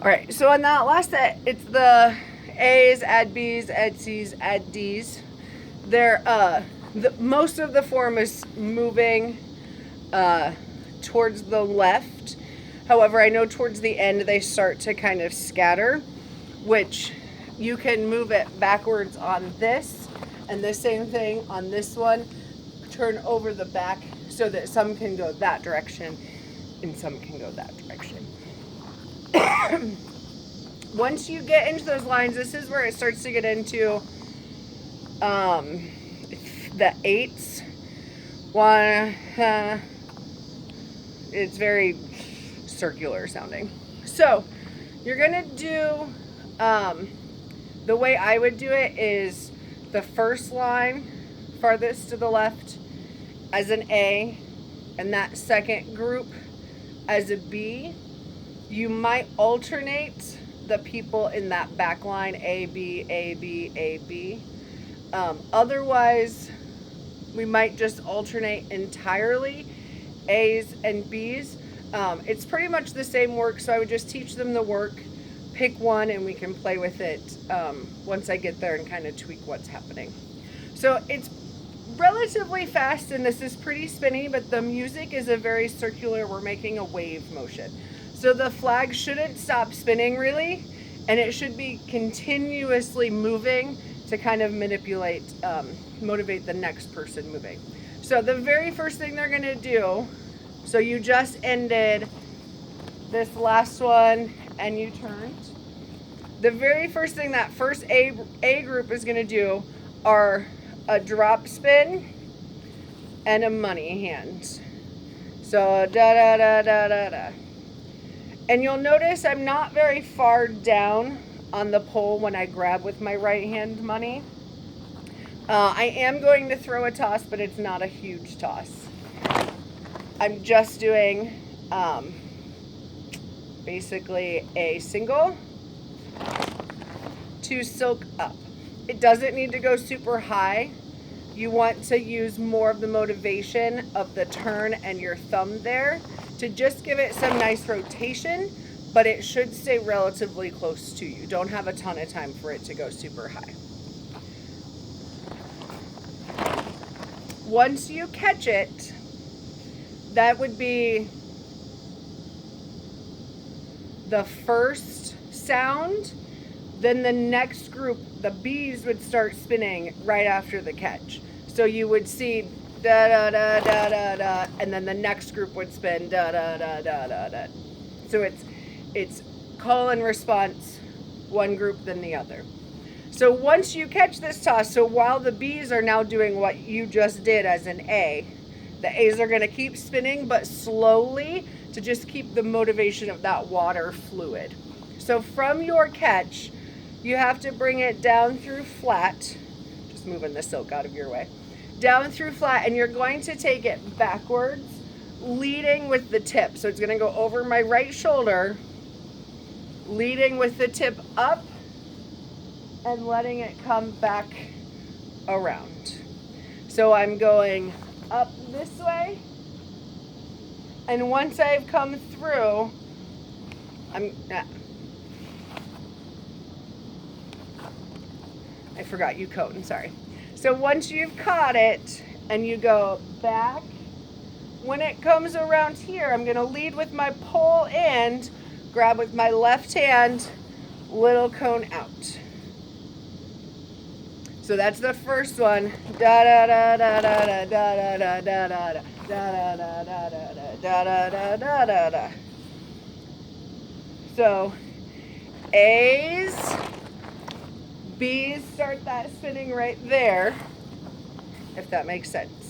All right, so on that last set, it's the A's, add B's, add C's, add D's. They're most of the form is moving towards the left. However, I know towards the end they start to kind of scatter, which you can move it backwards on this, and the same thing on this one. Turn over the back so that some can go that direction and some can go that direction. Once you get into those lines, this is where it starts to get into the eights. One, it's very circular sounding. So you're gonna do, the way I would do it is the first line farthest to the left as an A, and that second group as a B. You might alternate the people in that back line, A, B, A, B, A, B. Otherwise, we might just alternate entirely A's and B's. It's pretty much the same work, so I would just teach them the work, pick one, and we can play with it once I get there and kind of tweak what's happening. So it's relatively fast, and this is pretty spinny, but the music is a very circular, we're making a wave motion. So the flag shouldn't stop spinning really, and it should be continuously moving to kind of manipulate, motivate the next person moving. So the very first thing they're gonna do, so you just ended this last one and you turned. The very first thing that first A group is gonna do are a drop spin and a money hand. So da da da da da da. And you'll notice I'm not very far down on the pole when I grab with my right hand money. I am going to throw a toss, but it's not a huge toss. I'm just doing basically a single to silk up. It doesn't need to go super high. You want to use more of the motivation of the turn and your thumb there to just give it some nice rotation, but it should stay relatively close to you. Don't have a ton of time for it to go super high. Once you catch it, that would be the first sound. Then the next group, the B's, would start spinning right after the catch. So you would see da da da da da da, and then the next group would spin da da da da da da. So it's call and response, one group then the other. So once you catch this toss, so while the B's are now doing what you just did as an A, the A's are going to keep spinning, but slowly to just keep the motivation of that water fluid. So from your catch, you have to bring it down through flat, just moving the silk out of your way, down through flat, and you're going to take it backwards, leading with the tip. So it's going to go over my right shoulder, leading with the tip up, and letting it come back around. So I'm going up this way, and once I've come through, I forgot you cone, sorry. So once you've caught it and you go back, when it comes around here, I'm gonna lead with my pole and grab with my left hand, little cone out. So that's the first one. Da da da da da da da da da da da da da da da da da da da. So A's, B's start that spinning right there, if that makes sense.